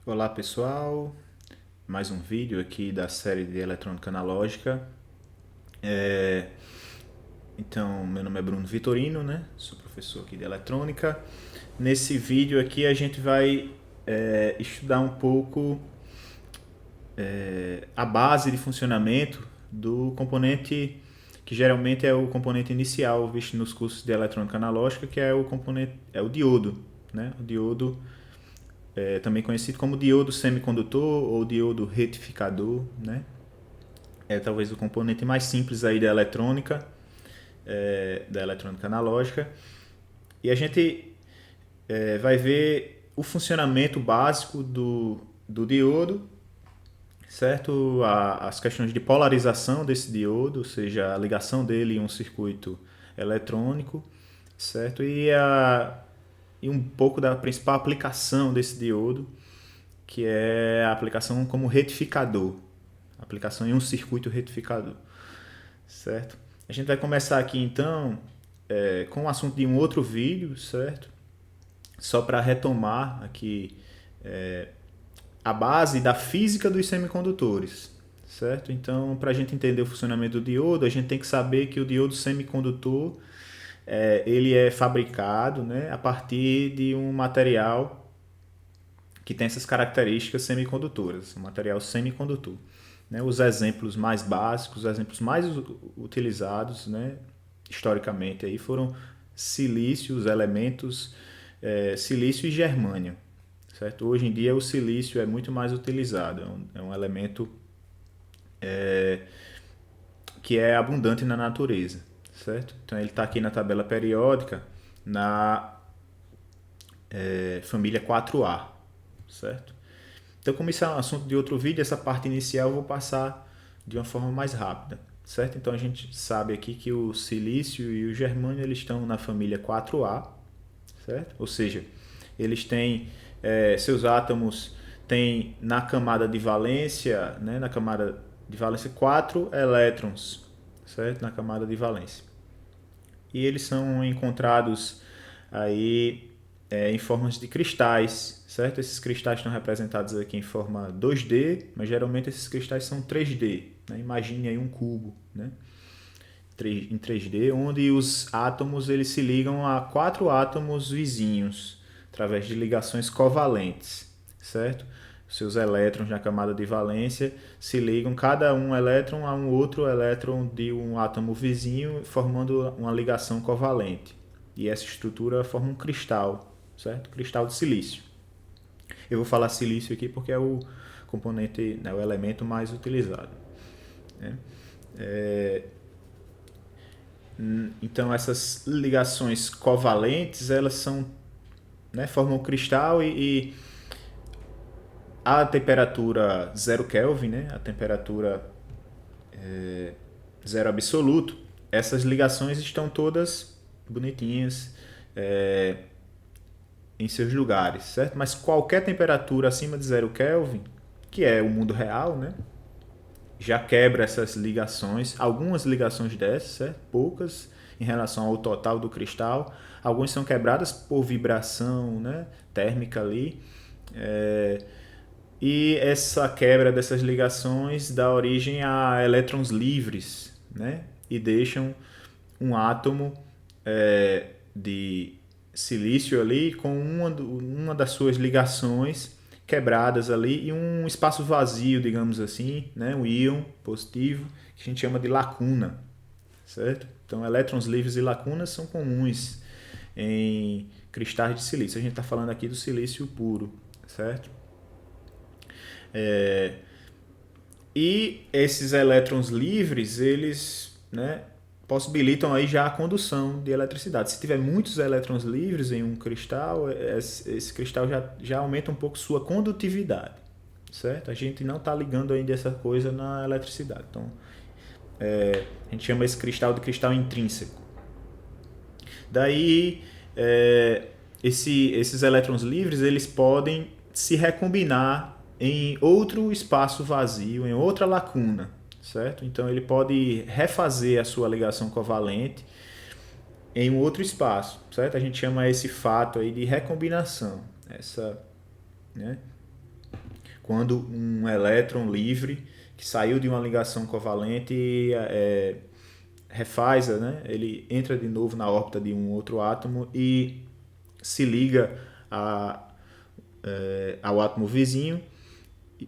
Olá pessoal, mais um vídeo aqui da série de eletrônica analógica. É, Então, meu nome é Bruno Vitorino, né? Sou professor aqui de eletrônica. Nesse vídeo aqui a gente vai estudar um pouco a base de funcionamento do componente que geralmente é o componente inicial visto nos cursos de eletrônica analógica, que é o componente, é o diodo, né? O diodo também conhecido como diodo semicondutor ou diodo retificador, né? É talvez o componente mais simples aí da eletrônica analógica. E a gente vai ver o funcionamento básico do diodo, certo? As questões de polarização desse diodo, ou seja, a ligação dele em um circuito eletrônico, certo? E um pouco da principal aplicação desse diodo, que é a aplicação como retificador, aplicação em um circuito retificador, certo? A gente vai começar aqui então com o assunto de um outro vídeo, certo? Só para retomar aqui a base da física dos semicondutores, certo? Então, para a gente entender o funcionamento do diodo, a gente tem que saber que o diodo semicondutor ele é fabricado, né, a partir de um material que tem essas características semicondutoras, um material semicondutor. Né? Os exemplos mais básicos, os exemplos mais utilizados, né, historicamente aí foram silício, os elementos silício e germânio. Certo? Hoje em dia o silício é muito mais utilizado, é um elemento que é abundante na natureza. Certo? Então ele está aqui na tabela periódica na família 4A. Certo? Então, como isso é um assunto de outro vídeo, essa parte inicial eu vou passar de uma forma mais rápida, certo? Então, a gente sabe aqui que o silício e o germânio eles estão na família 4A, certo? Ou seja, eles têm seus átomos têm na camada de valência, né, na camada de valência 4 elétrons, certo? Na camada de valência. E eles são encontrados aí em formas de cristais, certo? Esses cristais estão representados aqui em forma 2D, mas geralmente esses cristais são 3D. Né? Imagine aí um cubo, né? Em 3D, onde os átomos eles se ligam a quatro átomos vizinhos através de ligações covalentes, certo? Seus elétrons na camada de valência se ligam cada um elétron a um outro elétron de um átomo vizinho, formando uma ligação covalente. E essa estrutura forma um cristal, certo? Cristal de silício. Eu vou falar silício aqui porque é o componente, né, o elemento mais utilizado. Né? Então essas ligações covalentes elas são, né, formam um cristal e a temperatura 0 Kelvin, né, a temperatura zero absoluto, essas ligações estão todas bonitinhas em seus lugares, certo? Mas qualquer temperatura acima de 0 Kelvin, que é o mundo real, né, já quebra essas ligações, algumas ligações dessas, certo? Poucas em relação ao total do cristal, algumas são quebradas por vibração, né, térmica ali, e essa quebra dessas ligações dá origem a elétrons livres, né, e deixam um átomo de silício ali com uma das suas ligações quebradas ali e um espaço vazio, digamos assim, né, um íon positivo, que a gente chama de lacuna, certo? Então, elétrons livres e lacunas são comuns em cristais de silício. A gente está falando aqui do silício puro, certo? E esses elétrons livres, eles, né, possibilitam aí já a condução de eletricidade. Se tiver muitos elétrons livres em um cristal, esse cristal já aumenta um pouco sua condutividade, certo? A gente não está ligando ainda essa coisa na eletricidade. Então, a gente chama esse cristal de cristal intrínseco. Daí, esses elétrons livres, eles podem se recombinar em outro espaço vazio, em outra lacuna, certo? Então ele pode refazer a sua ligação covalente em um outro espaço, certo? A gente chama esse fato aí de recombinação. Essa, né? quando um elétron livre que saiu de uma ligação covalente refaz, né? Ele entra de novo na órbita de um outro átomo e se liga ao átomo vizinho.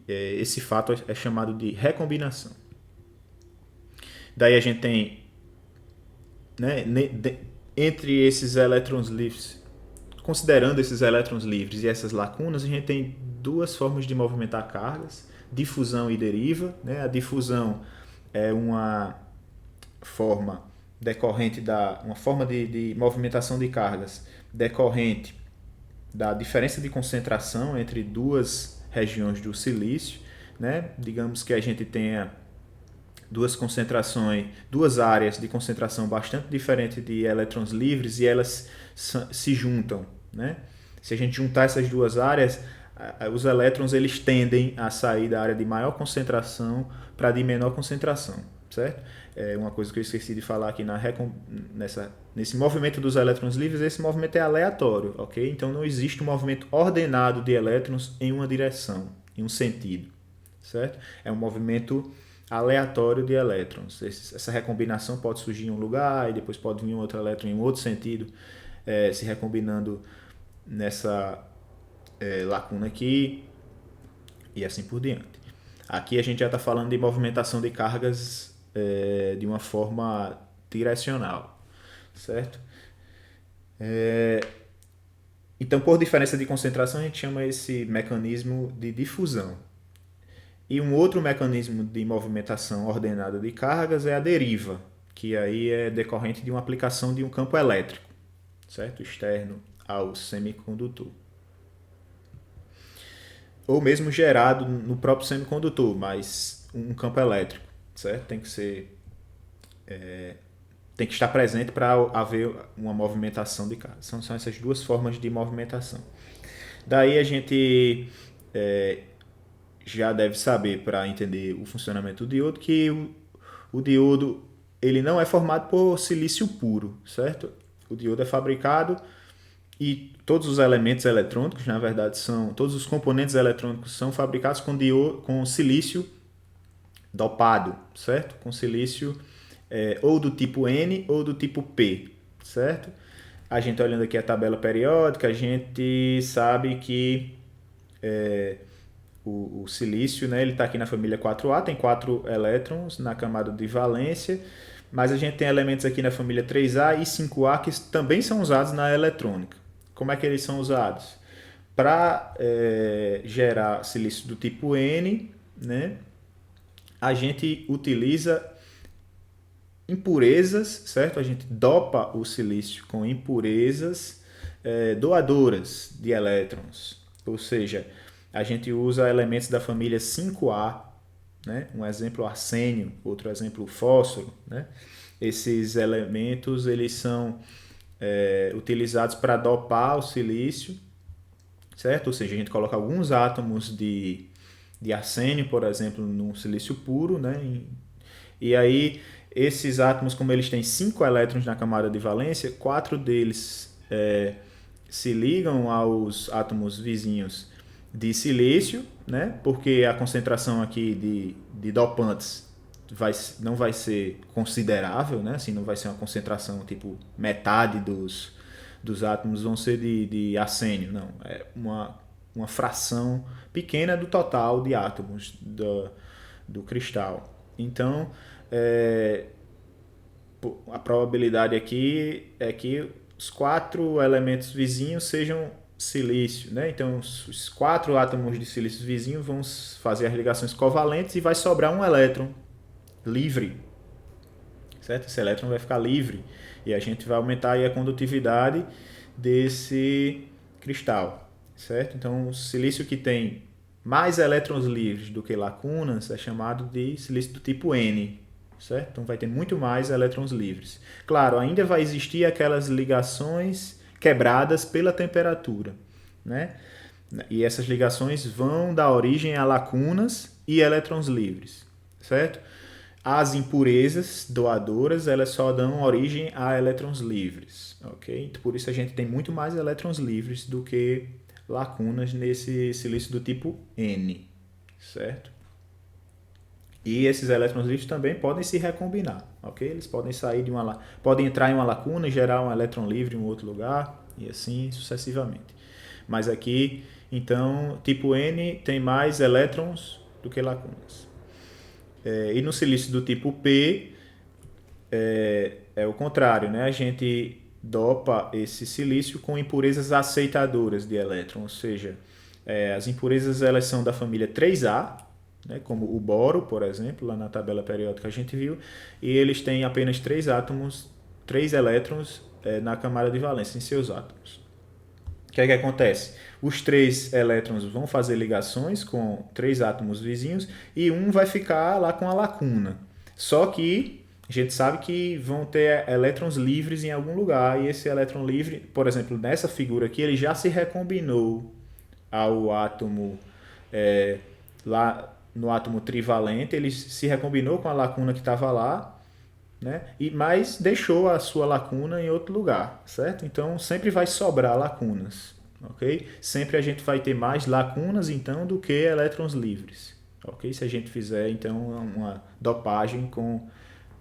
Esse fato é chamado de recombinação. Daí a gente tem, né, entre esses elétrons livres, considerando esses elétrons livres e essas lacunas, a gente tem duas formas de movimentar cargas, difusão e deriva. Né? A difusão é uma forma decorrente uma forma de movimentação de cargas decorrente da diferença de concentração entre duas regiões do silício. Né? Digamos que a gente tenha duas áreas de concentração bastante diferentes de elétrons livres e elas se juntam. Né? Se a gente juntar essas duas áreas, os elétrons eles tendem a sair da área de maior concentração para a de menor concentração, certo? É uma coisa que eu esqueci de falar aqui nesse movimento dos elétrons livres. Esse movimento é aleatório, ok? Então não existe um movimento ordenado de elétrons em uma direção, em um sentido, certo? É um movimento aleatório de elétrons. Essa recombinação pode surgir em um lugar e depois pode vir um outro elétron em um outro sentido, se recombinando nessa lacuna aqui e assim por diante. Aqui a gente já está falando de movimentação de cargas de uma forma direcional, certo? Então, por diferença de concentração, a gente chama esse mecanismo de difusão. E um outro mecanismo de movimentação ordenada de cargas é a deriva, que aí é decorrente de uma aplicação de um campo elétrico, certo? Externo ao semicondutor. Ou mesmo gerado no próprio semicondutor, mas um campo elétrico, certo? Tem que estar presente para haver uma movimentação de cargas. São essas duas formas de movimentação. Daí a gente já deve saber, para entender o funcionamento do diodo, que o diodo ele não é formado por silício puro, certo? O diodo é fabricado e todos os elementos eletrônicos, na verdade, todos os componentes eletrônicos são fabricados com silício dopado, certo? Com silício ou do tipo N ou do tipo P, certo? A gente olhando aqui a tabela periódica, a gente sabe que o silício, né, ele está aqui na família 4A, tem 4 elétrons na camada de valência, mas a gente tem elementos aqui na família 3A e 5A que também são usados na eletrônica. Como é que eles são usados? Para gerar silício do tipo N, né, a gente utiliza impurezas, certo? A gente dopa o silício com impurezas doadoras de elétrons, ou seja, a gente usa elementos da família 5A, né? Um exemplo arsênio, outro exemplo fósforo, né? Esses elementos eles são utilizados para dopar o silício, certo? Ou seja, a gente coloca alguns átomos de arsênio, por exemplo, num silício puro, né? E aí esses átomos, como eles têm 5 elétrons na camada de valência, 4 deles se ligam aos átomos vizinhos de silício, né? Porque a concentração aqui de dopantes não vai ser considerável, né? Assim, não vai ser uma concentração tipo metade dos átomos vão ser de arsênio, não. É uma fração pequena do total de átomos do cristal. Então, a probabilidade aqui é que os 4 elementos vizinhos sejam silício, né? Então, os 4 átomos de silício vizinho vão fazer as ligações covalentes e vai sobrar um elétron livre, certo? Esse elétron vai ficar livre e a gente vai aumentar aí a condutividade desse cristal, certo? Então, o silício que tem mais elétrons livres do que lacunas é chamado de silício do tipo N, certo? Então, vai ter muito mais elétrons livres. Claro, ainda vai existir aquelas ligações quebradas pela temperatura, né? E essas ligações vão dar origem a lacunas e elétrons livres, certo? As impurezas doadoras, elas só dão origem a elétrons livres, ok? Então, por isso a gente tem muito mais elétrons livres do que lacunas nesse silício do tipo N. certo? E esses elétrons livres também podem se recombinar, ok? Eles podem sair de podem entrar em uma lacuna e gerar um elétron livre em um outro lugar e assim sucessivamente. Mas aqui, então, tipo N tem mais elétrons do que lacunas. E no silício do tipo P é o contrário, né? A gente dopa esse silício com impurezas aceitadoras de elétron, ou seja, as impurezas elas são da família 3A, né, como o boro, por exemplo, lá na tabela periódica a gente viu, e eles têm apenas 3 átomos, 3 elétrons na camada de valência, em seus átomos. O que é que acontece? Os 3 elétrons vão fazer ligações com 3 átomos vizinhos e um vai ficar lá com a lacuna. Só que a gente sabe que vão ter elétrons livres em algum lugar e esse elétron livre, por exemplo, nessa figura aqui, ele já se recombinou ao átomo lá no átomo trivalente, ele se recombinou com a lacuna que estava lá, né? Mas deixou a sua lacuna em outro lugar, certo? Então sempre vai sobrar lacunas, ok? Sempre a gente vai ter mais lacunas então do que elétrons livres, ok? Se a gente fizer então uma dopagem com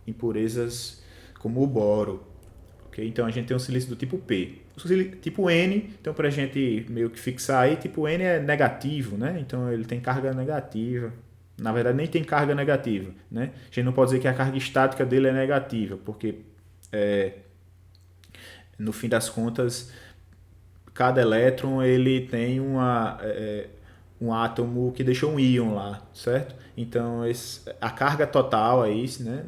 impurezas como o boro, ok? Então a gente tem um silício do tipo P. O tipo N, então para a gente meio que fixar aí, tipo N é negativo, né? Então ele tem carga negativa. Na verdade nem tem carga negativa, né? A gente não pode dizer que a carga estática dele é negativa, porque no fim das contas cada elétron ele tem um átomo que deixou um íon lá, certo? Então a carga total aí, né,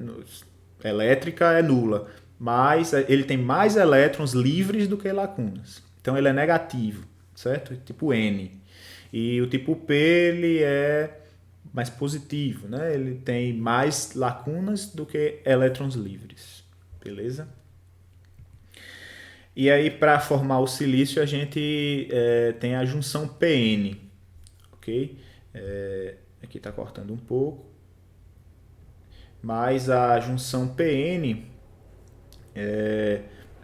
elétrica é nula, mas ele tem mais elétrons livres do que lacunas. Então ele é negativo, certo? Tipo N. E o tipo P ele é mais positivo, né? Ele tem mais lacunas do que elétrons livres, beleza? E aí para formar o silício a gente tem a junção PN, ok? Aqui está cortando um pouco, mas a junção PN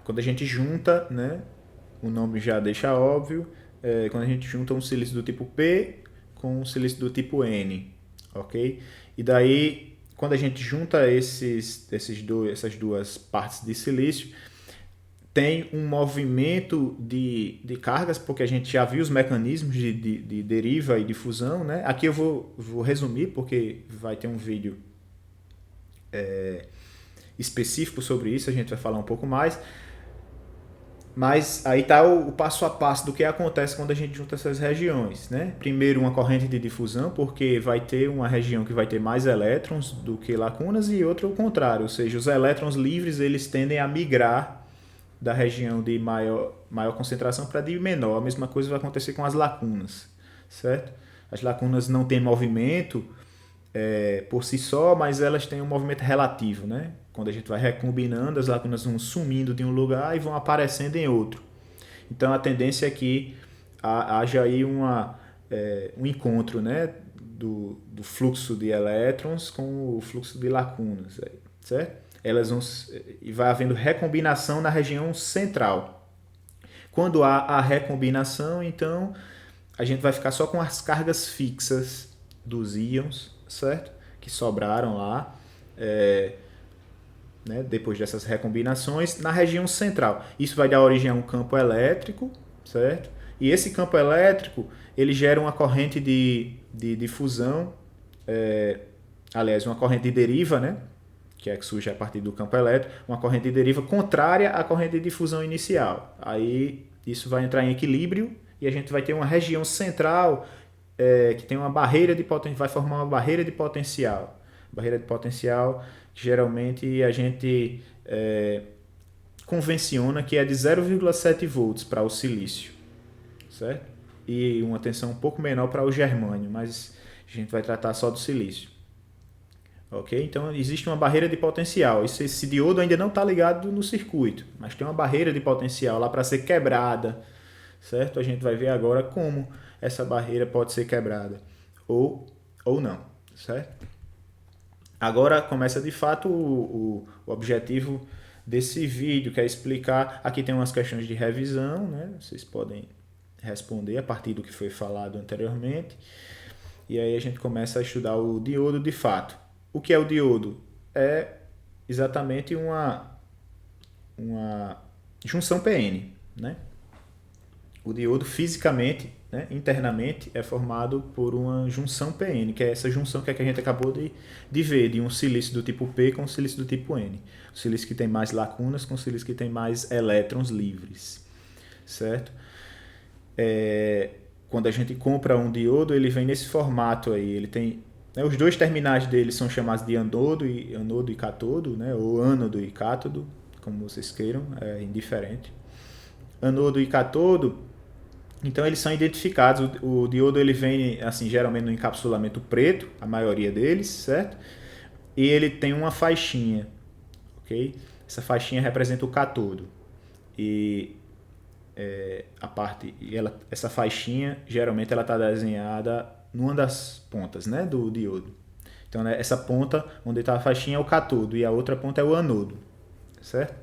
quando a gente junta, né? O nome já deixa óbvio, quando a gente junta um silício do tipo P com um silício do tipo N, ok? E daí, quando a gente junta essas duas partes de silício, tem um movimento de cargas, porque a gente já viu os mecanismos de deriva e difusão, né? Aqui eu vou resumir, porque vai ter um vídeo específico sobre isso, a gente vai falar um pouco mais. Mas aí está o passo a passo do que acontece quando a gente junta essas regiões, né? Primeiro uma corrente de difusão, porque vai ter uma região que vai ter mais elétrons do que lacunas e outra o contrário, ou seja, os elétrons livres eles tendem a migrar da região de maior concentração para de menor. A mesma coisa vai acontecer com as lacunas, certo? As lacunas não têm movimento por si só, mas elas têm um movimento relativo, né? Quando a gente vai recombinando, as lacunas vão sumindo de um lugar e vão aparecendo em outro. Então a tendência é que haja aí um encontro, né, do fluxo de elétrons com o fluxo de lacunas, certo? E vai havendo recombinação na região central. Quando há a recombinação, então a gente vai ficar só com as cargas fixas dos íons, certo? Que sobraram lá, né, depois dessas recombinações, na região central. Isso vai dar origem a um campo elétrico, certo? E esse campo elétrico, ele gera uma corrente de difusão, aliás, uma corrente de deriva, né? Que é que surge a partir do campo elétrico, uma corrente de deriva contrária à corrente de difusão inicial. Aí isso vai entrar em equilíbrio e a gente vai ter uma região central que tem uma barreira de potência, vai formar uma barreira de potencial. Barreira de potencial que geralmente a gente convenciona que é de 0,7 volts para o silício, certo? E uma tensão um pouco menor para o germânio, mas a gente vai tratar só do silício. Ok? Então existe uma barreira de potencial. Esse diodo ainda não está ligado no circuito, mas tem uma barreira de potencial lá para ser quebrada, certo? A gente vai ver agora como essa barreira pode ser quebrada ou não, certo? Agora começa de fato o objetivo desse vídeo, que é explicar. Aqui tem umas questões de revisão, né? Vocês podem responder a partir do que foi falado anteriormente. E aí a gente começa a estudar o diodo de fato. O que é o diodo? É exatamente uma junção PN, né? O diodo fisicamente, né, internamente, é formado por uma junção PN, que é essa junção que a gente acabou de ver, de um silício do tipo P com um silício do tipo N. O silício que tem mais lacunas com o silício que tem mais elétrons livres, certo? Quando a gente compra um diodo, ele vem nesse formato aí, ele tem... Né, os dois terminais dele são chamados de anodo e cátodo, né, ou ânodo e cátodo, como vocês queiram, é indiferente. Anodo e cátodo, então eles são identificados. O diodo ele vem assim geralmente no encapsulamento preto, a maioria deles, certo? E ele tem uma faixinha, ok? Essa faixinha representa o cátodo. E essa faixinha geralmente ela está desenhada numa das pontas, né, do diodo. Então, né, essa ponta onde está a faixinha é o cátodo e a outra ponta é o anodo, certo?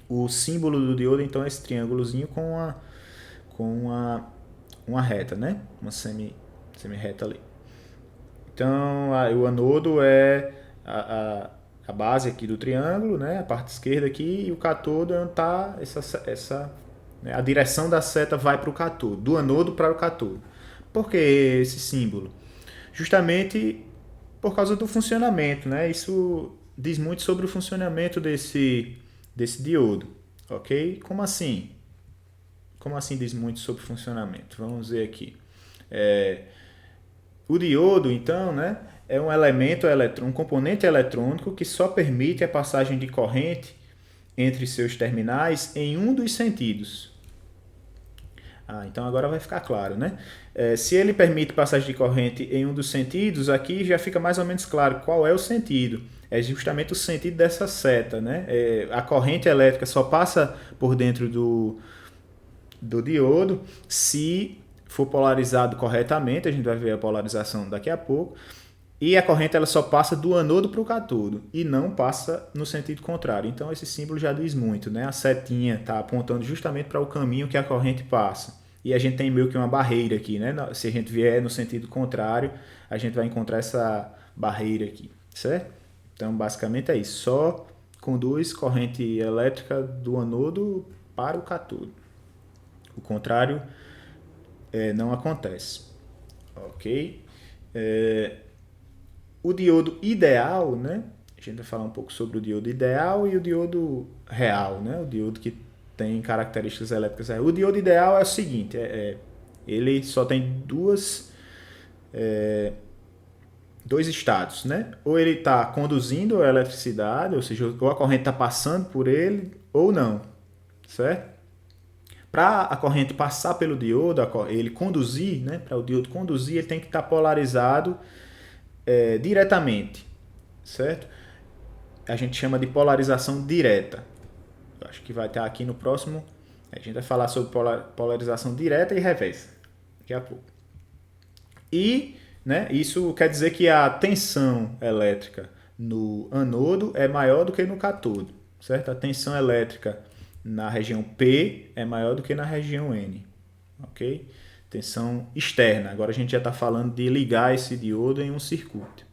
O símbolo do diodo então é esse triângulozinho com uma reta, né? Uma semi-reta ali. Então, o anodo é a base aqui do triângulo, né? A parte esquerda aqui, e o cátodo é onde está né? A direção da seta vai para o cátodo, do anodo para o cátodo. Por que esse símbolo? Justamente por causa do funcionamento, né? Isso diz muito sobre o funcionamento desse diodo, ok? Como assim? Como assim diz muito sobre o funcionamento? Vamos ver aqui. O diodo, então, né, é um elemento um componente eletrônico que só permite a passagem de corrente entre seus terminais em um dos sentidos. Então agora vai ficar claro, né? Se ele permite passagem de corrente em um dos sentidos, aqui já fica mais ou menos claro qual é o sentido. É justamente o sentido dessa seta, né? A corrente elétrica só passa por dentro do diodo se for polarizado corretamente, a gente vai ver a polarização daqui a pouco, e a corrente ela só passa do anodo para o cátodo e não passa no sentido contrário. Então esse símbolo já diz muito, né? A setinha está apontando justamente para o caminho que a corrente passa. E a gente tem meio que uma barreira aqui, né? Se a gente vier no sentido contrário, a gente vai encontrar essa barreira aqui, certo? Então basicamente é isso, só conduz corrente elétrica do anodo para o cátodo. O contrário não acontece, ok? O diodo ideal, né? A gente vai falar um pouco sobre o diodo ideal e o diodo real, né? O diodo que tem características elétricas reais. O diodo ideal é o seguinte, ele só tem dois estados, né? Ou ele está conduzindo a eletricidade, ou seja, ou a corrente está passando por ele, ou não, certo? Para a corrente passar pelo diodo, ele conduzir, né? Para o diodo conduzir, ele tem que estar polarizado diretamente, certo? A gente chama de polarização direta. Eu acho que vai estar aqui no próximo. A gente vai falar sobre polarização direta e reversa daqui a pouco. E, né, isso quer dizer que a tensão elétrica no anodo é maior do que no cátodo, certo? A tensão elétrica na região P é maior do que na região N, ok? Tensão externa. Agora a gente já está falando de ligar esse diodo em um circuito,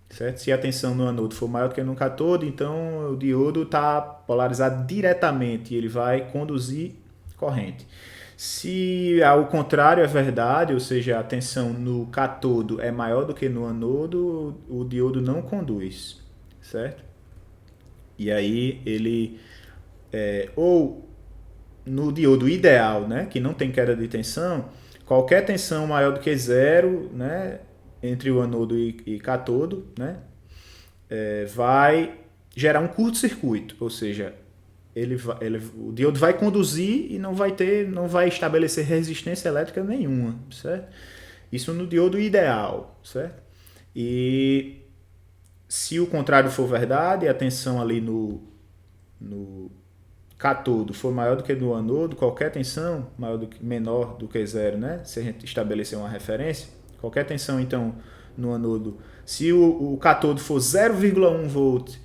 certo? Se a tensão no anodo for maior do que no cátodo, então o diodo está polarizado diretamente e ele vai conduzir corrente. Se ao contrário é verdade, ou seja, a tensão no cátodo é maior do que no anodo, o diodo não conduz, certo? E aí ele ou no diodo ideal, né, que não tem queda de tensão, qualquer tensão maior do que zero, né, entre o anodo e cátodo, né, vai gerar um curto-circuito, ou seja, o diodo vai conduzir e não vai estabelecer resistência elétrica nenhuma, certo? Isso no diodo ideal, certo? E se o contrário for verdade, a tensão ali no cátodo for maior do que no anodo, qualquer tensão menor do que zero, né? Se a gente estabelecer uma referência, qualquer tensão então no anodo, se o cátodo for 0,1 volt,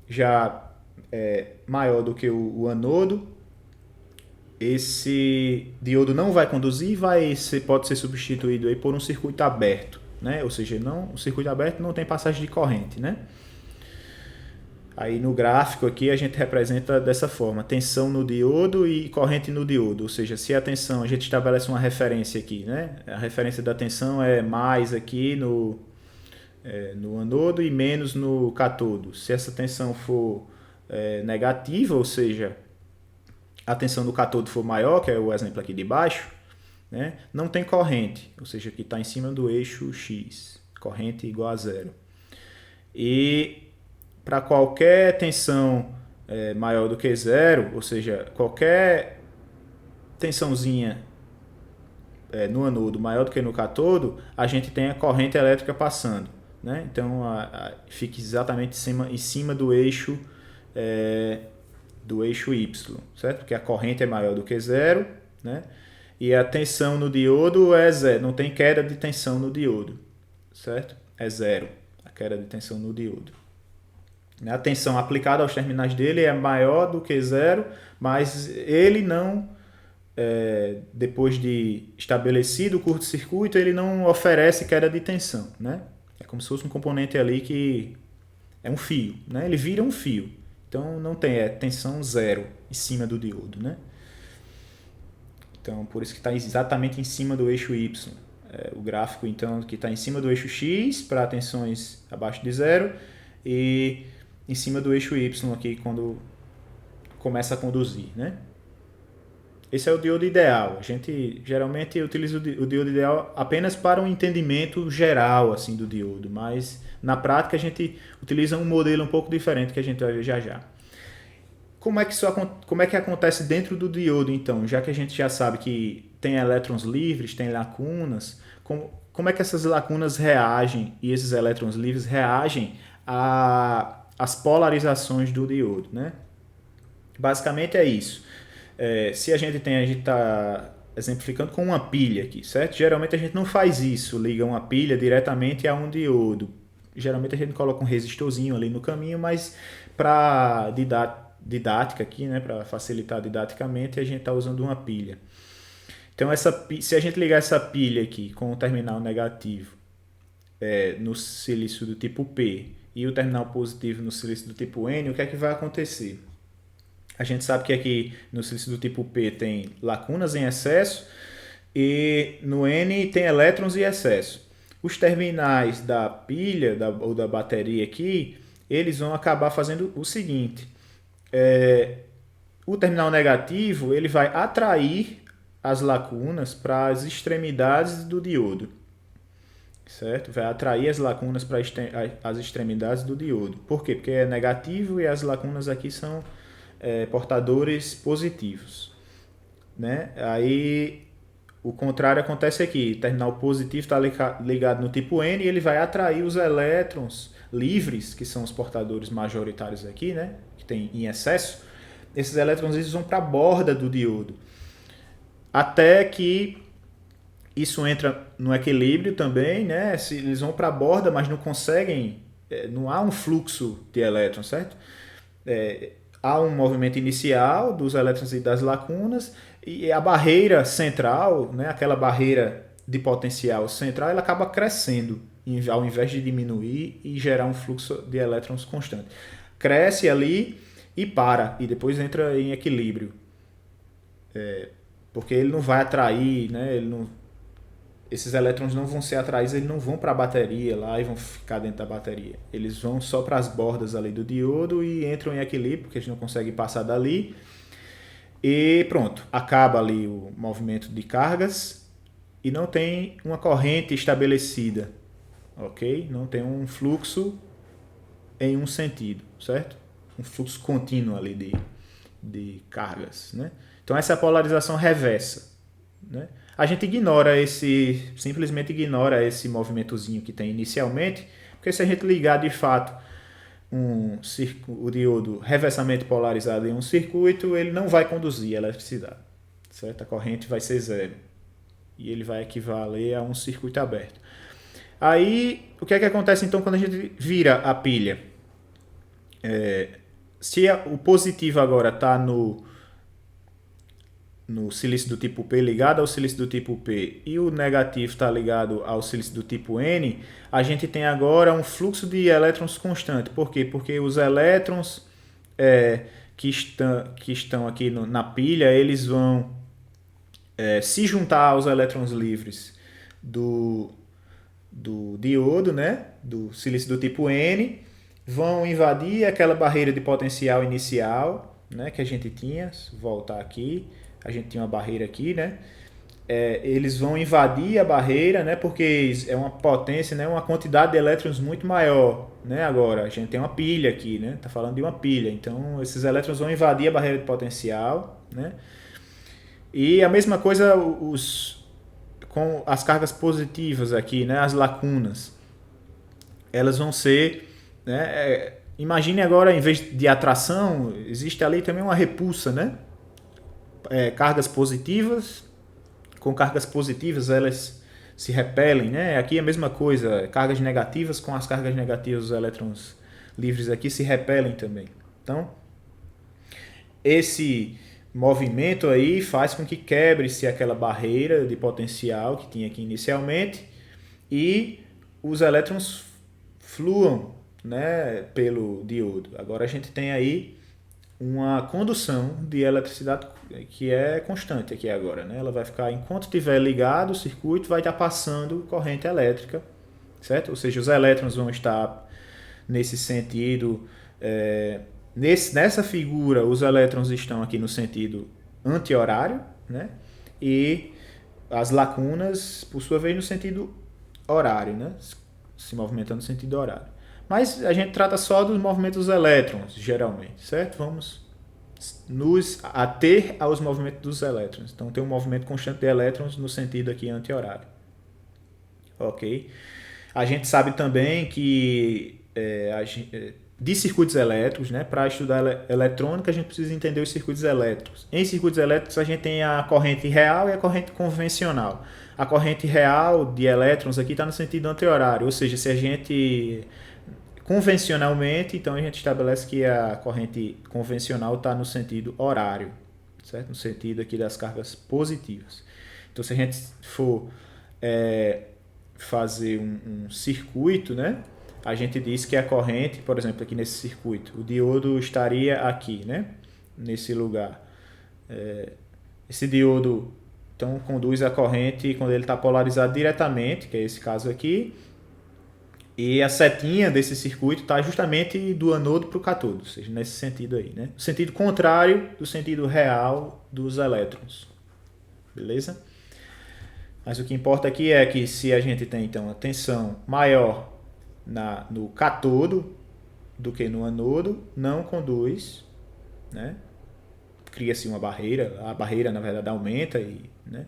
já é maior do que o anodo, esse diodo não vai conduzir, pode ser substituído aí por um circuito aberto, né? Ou seja, o circuito aberto não tem passagem de corrente, né? Aí no gráfico aqui a gente representa dessa forma, tensão no diodo e corrente no diodo, ou seja, se a tensão, a gente estabelece uma referência aqui, né? A referência da tensão é mais aqui no anodo e menos no catodo. Se essa tensão for negativa, ou seja, a tensão do catodo for maior, que é o exemplo aqui de baixo, né? Não tem corrente, ou seja, que está em cima do eixo X, corrente igual a zero. E para qualquer tensão maior do que zero, ou seja, qualquer tensãozinha no anodo maior do que no catodo, a gente tem a corrente elétrica passando, né? Então fica exatamente em cima do eixo Y, certo? Porque a corrente é maior do que zero, né? E a tensão no diodo é zero, não tem queda de tensão no diodo, certo? É zero a queda de tensão no diodo. A tensão aplicada aos terminais dele é maior do que zero, mas ele não, depois de estabelecido o curto-circuito, ele não oferece queda de tensão, né? É como se fosse um componente ali que é um fio, né? Ele vira um fio. Então não tem tensão zero em cima do diodo, né? Então por isso que está exatamente em cima do eixo Y. O gráfico então que está em cima do eixo X para tensões abaixo de zero e em cima do eixo Y aqui quando começa a conduzir, né? Esse é o diodo ideal. A gente geralmente utiliza o diodo ideal apenas para um entendimento geral assim do diodo, mas na prática a gente utiliza um modelo um pouco diferente que a gente vai ver já já. Como é que acontece dentro do diodo então? Já que a gente já sabe que tem elétrons livres, tem lacunas, como é que essas lacunas reagem e esses elétrons livres reagem às polarizações do diodo, né? Basicamente é isso. Se a gente está exemplificando com uma pilha aqui, certo? Geralmente a gente não faz isso, liga uma pilha diretamente a um diodo. Geralmente a gente coloca um resistorzinho ali no caminho, mas para didática aqui, né, para facilitar didaticamente, a gente está usando uma pilha. Então, se a gente ligar essa pilha aqui com o terminal negativo no silício do tipo P e o terminal positivo no silício do tipo N, o que é que vai acontecer? A gente sabe que aqui no silício do tipo P tem lacunas em excesso e no N tem elétrons em excesso. Os terminais da pilha ou da bateria aqui, eles vão acabar fazendo o seguinte. O terminal negativo ele vai atrair as lacunas para as extremidades do diodo, certo? Vai atrair as lacunas para as extremidades do diodo. Por quê? Porque é negativo e as lacunas aqui são portadores positivos, né? Aí o contrário acontece aqui. O terminal positivo está ligado no tipo N e ele vai atrair os elétrons livres, que são os portadores majoritários aqui, né? Que tem em excesso. Esses elétrons livres vão para a borda do diodo. Até que isso entra no equilíbrio também, né? Eles vão para a borda, mas não conseguem, não há um fluxo de elétrons, certo? Há um movimento inicial dos elétrons e das lacunas e a barreira central, né? Aquela barreira de potencial central, ela acaba crescendo ao invés de diminuir e gerar um fluxo de elétrons constante. Cresce ali e para, e depois entra em equilíbrio. Porque ele não vai atrair, né? Esses elétrons não vão ser atraídos, eles não vão para a bateria lá e vão ficar dentro da bateria. Eles vão só para as bordas ali do diodo e entram em equilíbrio, porque eles não conseguem passar dali. E pronto, acaba ali o movimento de cargas e não tem uma corrente estabelecida, ok? Não tem um fluxo em um sentido, certo? Um fluxo contínuo ali de cargas, né? Então essa é a polarização reversa, né? A gente simplesmente ignora esse movimentozinho que tem inicialmente, porque se a gente ligar de fato o diodo reversamente polarizado em um circuito, ele não vai conduzir eletricidade, certo? A corrente vai ser zero e ele vai equivaler a um circuito aberto. Aí, o que é que acontece então quando a gente vira a pilha? Se o positivo agora está no silício do tipo P ligado ao silício do tipo P e o negativo está ligado ao silício do tipo N, a gente tem agora um fluxo de elétrons constante. Por quê? Porque os elétrons que estão aqui na pilha, eles vão se juntar aos elétrons livres do diodo, né? Do silício do tipo N, vão invadir aquela barreira de potencial inicial, né? Que a gente tinha. Vou voltar aqui. A gente tinha uma barreira aqui, né? Eles vão invadir a barreira, né? Porque é uma potência, né? Uma quantidade de elétrons muito maior, né? Agora, a gente tem uma pilha aqui, né? Tá falando de uma pilha. Então, esses elétrons vão invadir a barreira de potencial, né? E a mesma coisa com as cargas positivas aqui, né? As lacunas. Elas vão ser, né? Imagine agora, em vez de atração, existe ali também uma repulsa, né? Cargas positivas, com cargas positivas elas se repelem, né? Aqui é a mesma coisa, cargas negativas com as cargas negativas, os elétrons livres aqui se repelem também. Então, esse movimento aí faz com que quebre-se aquela barreira de potencial que tinha aqui inicialmente e os elétrons fluam, né, pelo diodo. Agora a gente tem aí uma condução de eletricidade que é constante aqui agora, né? Ela vai ficar, enquanto estiver ligado o circuito, vai estar passando corrente elétrica, certo? Ou seja, os elétrons vão estar nesse sentido, nessa figura, os elétrons estão aqui no sentido anti-horário, né? E as lacunas, por sua vez, no sentido horário, né? Se movimentando no sentido horário. Mas a gente trata só dos movimentos dos elétrons, geralmente, certo? Vamos nos ater aos movimentos dos elétrons. Então tem um movimento constante de elétrons no sentido aqui anti-horário. Ok? A gente sabe também que de circuitos elétricos, né? Para estudar eletrônica, a gente precisa entender os circuitos elétricos. Em circuitos elétricos, a gente tem a corrente real e a corrente convencional. A corrente real de elétrons aqui está no sentido anti-horário, ou seja, se a gente convencionalmente, então a gente estabelece que a corrente convencional está no sentido horário, certo? No sentido aqui das cargas positivas. Então, se a gente for fazer um circuito, né? A gente diz que a corrente, por exemplo, aqui nesse circuito, o diodo estaria aqui, né? Nesse lugar. Esse diodo, então, conduz a corrente quando ele está polarizado diretamente, que é esse caso aqui, e a setinha desse circuito está justamente do anodo para o cátodo, ou seja, nesse sentido aí, né? O sentido contrário do sentido real dos elétrons. Beleza? Mas o que importa aqui é que se a gente tem, então, a tensão maior no cátodo do que no anodo, não conduz, né? Cria-se uma barreira, a barreira, na verdade, aumenta né?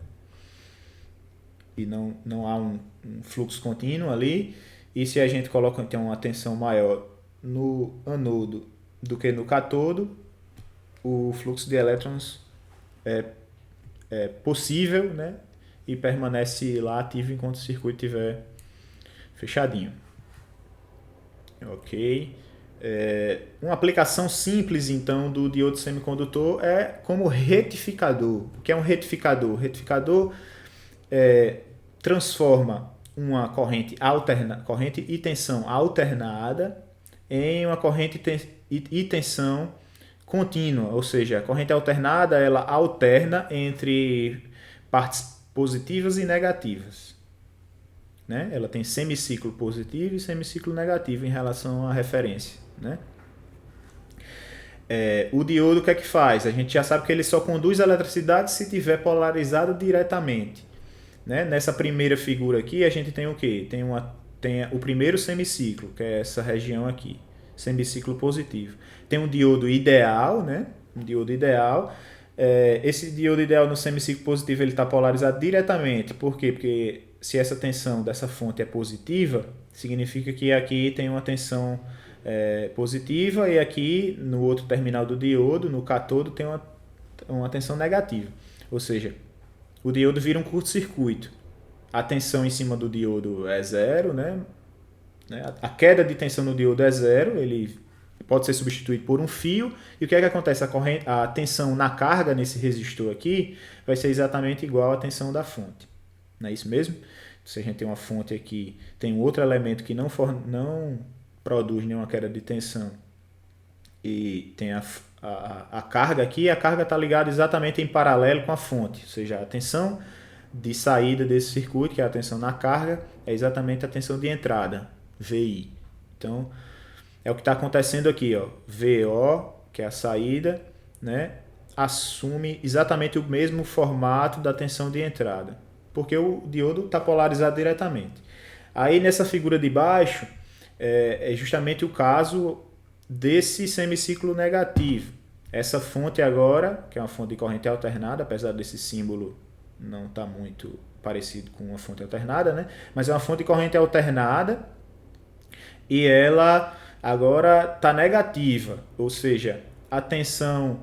E não há um fluxo contínuo ali. E se a gente coloca então uma tensão maior no anodo do que no cátodo, o fluxo de elétrons é possível, né? E permanece lá ativo enquanto o circuito estiver fechadinho. Ok. Uma aplicação simples então do diodo semicondutor é como retificador. O que é um retificador? O retificador transforma uma corrente e tensão alternada em uma corrente e tensão contínua, ou seja, a corrente alternada ela alterna entre partes positivas e negativas, né? Ela tem semiciclo positivo e semiciclo negativo em relação à referência, né? O diodo o que é que faz? A gente já sabe que ele só conduz a eletricidade se tiver polarizado diretamente. Né? Nessa primeira figura aqui, a gente tem o quê? Tem o primeiro semiciclo, que é essa região aqui, semiciclo positivo. Tem um diodo ideal, né? Um diodo ideal. Esse diodo ideal no semiciclo positivo ele está polarizado diretamente. Por quê? Porque se essa tensão dessa fonte é positiva, significa que aqui tem uma tensão positiva e aqui no outro terminal do diodo, no cátodo, tem uma tensão negativa. Ou seja, o diodo vira um curto-circuito. A tensão em cima do diodo é zero, né? A queda de tensão no diodo é zero, ele pode ser substituído por um fio. E o que é que acontece? A tensão na carga nesse resistor aqui vai ser exatamente igual à tensão da fonte. Não é isso mesmo? Se a gente tem uma fonte aqui, tem um outro elemento que não produz nenhuma queda de tensão e tem a carga aqui, a carga está ligada exatamente em paralelo com a fonte, ou seja, a tensão de saída desse circuito, que é a tensão na carga, é exatamente a tensão de entrada, VI. Então, é o que está acontecendo aqui, ó. VO, que é a saída, né, assume exatamente o mesmo formato da tensão de entrada, porque o diodo está polarizado diretamente. Aí nessa figura de baixo é justamente o caso desse semiciclo negativo. Essa fonte agora, que é uma fonte de corrente alternada, apesar desse símbolo não estar muito parecido com uma fonte alternada, né? Mas é uma fonte de corrente alternada e ela agora está negativa, ou seja, a tensão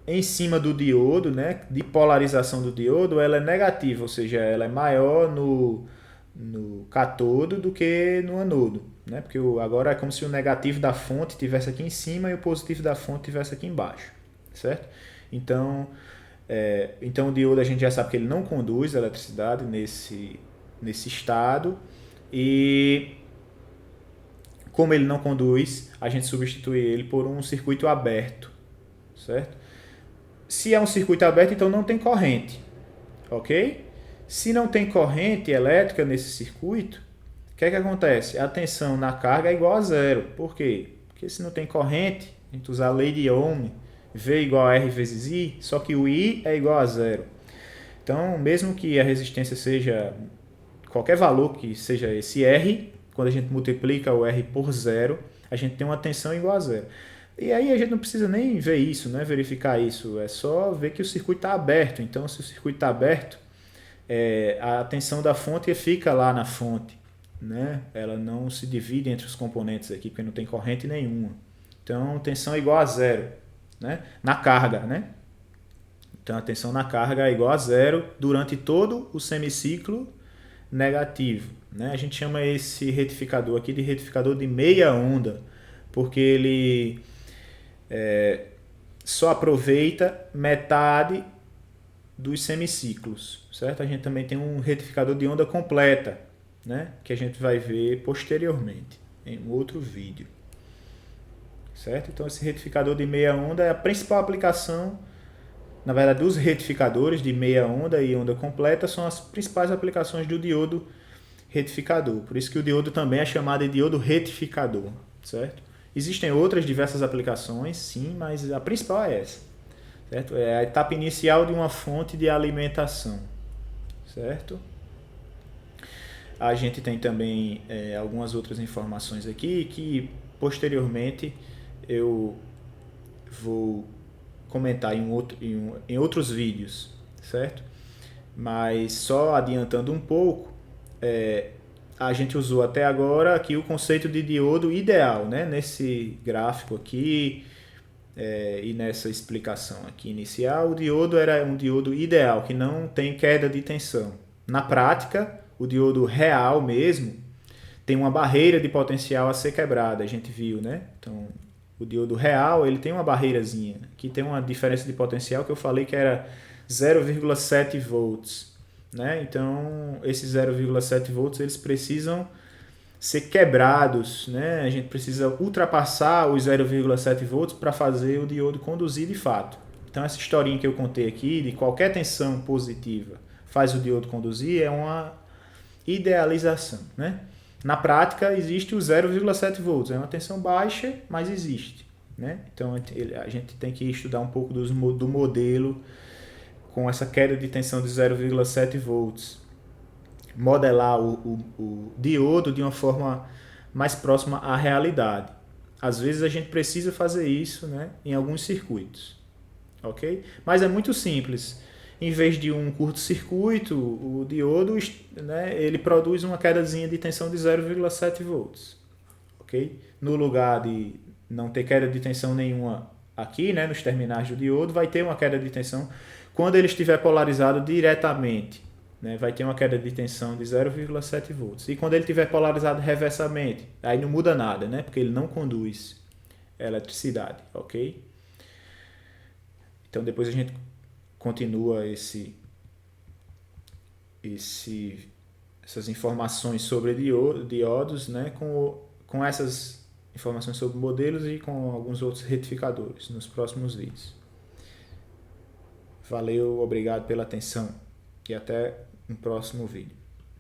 em cima do diodo, né, de polarização do diodo, ela é negativa, ou seja, ela é maior no catodo do que no anodo, né? Porque agora é como se o negativo da fonte estivesse aqui em cima e o positivo da fonte estivesse aqui embaixo, certo? Então o diodo a gente já sabe que ele não conduz eletricidade nesse estado, e como ele não conduz, a gente substitui ele por um circuito aberto, certo? Se é um circuito aberto, então não tem corrente, ok? Se não tem corrente elétrica nesse circuito, o que é que acontece? A tensão na carga é igual a zero. Por quê? Porque se não tem corrente, a gente usa a lei de Ohm, V igual a R vezes I, só que o I é igual a zero. Então, mesmo que a resistência seja qualquer valor que seja esse R, quando a gente multiplica o R por zero, a gente tem uma tensão igual a zero. E aí a gente não precisa nem ver isso, né? Verificar isso, é só ver que o circuito está aberto. Então, se o circuito está aberto, a tensão da fonte fica lá na fonte, né? Ela não se divide entre os componentes aqui, porque não tem corrente nenhuma. Então, tensão é igual a zero, né? Na carga, né? Então, a tensão na carga é igual a zero durante todo o semiciclo negativo, né? A gente chama esse retificador aqui de retificador de meia onda, porque ele só aproveita metade dos semiciclos, certo? A gente também tem um retificador de onda completa, né? Que a gente vai ver posteriormente em um outro vídeo, certo? Então esse retificador de meia onda é a principal aplicação, na verdade, dos retificadores de meia onda e onda completa são as principais aplicações do diodo retificador. Por isso que o diodo também é chamado de diodo retificador, certo? Existem outras diversas aplicações, sim, mas a principal é essa, certo? É a etapa inicial de uma fonte de alimentação, certo? A gente tem também algumas outras informações aqui que posteriormente eu vou comentar em outros vídeos, certo? Mas só adiantando um pouco, a gente usou até agora aqui o conceito de diodo ideal, né? Nesse gráfico aqui e nessa explicação aqui inicial, o diodo era um diodo ideal, que não tem queda de tensão. Na prática, o diodo real mesmo tem uma barreira de potencial a ser quebrada, a gente viu, né? Então, o diodo real ele tem uma barreirazinha, que tem uma diferença de potencial que eu falei que era 0,7 volts. Né? Então, esses 0,7 volts eles precisam ser quebrados, né? A gente precisa ultrapassar os 0,7 volts para fazer o diodo conduzir de fato. Então, essa historinha que eu contei aqui, de qualquer tensão positiva faz o diodo conduzir, é uma idealização, né? Na prática, existe o 0,7 volts, é uma tensão baixa, mas existe, né? Então, a gente tem que estudar um pouco do modelo com essa queda de tensão de 0,7 volts, modelar o diodo de uma forma mais próxima à realidade. Às vezes a gente precisa fazer isso, né, em alguns circuitos, ok? Mas é muito simples. Em vez de um curto-circuito, o diodo, né, ele produz uma quedazinha de tensão de 0,7 volts, ok? No lugar de não ter queda de tensão nenhuma aqui, né, nos terminais do diodo, vai ter uma queda de tensão quando ele estiver polarizado diretamente, né, vai ter uma queda de tensão de 0,7 volts. E quando ele estiver polarizado reversamente, aí não muda nada, né, porque ele não conduz eletricidade, ok? Então depois a gente continua essas informações sobre diodos, né, com essas informações sobre modelos e com alguns outros retificadores nos próximos vídeos. Valeu, obrigado pela atenção e até um próximo vídeo.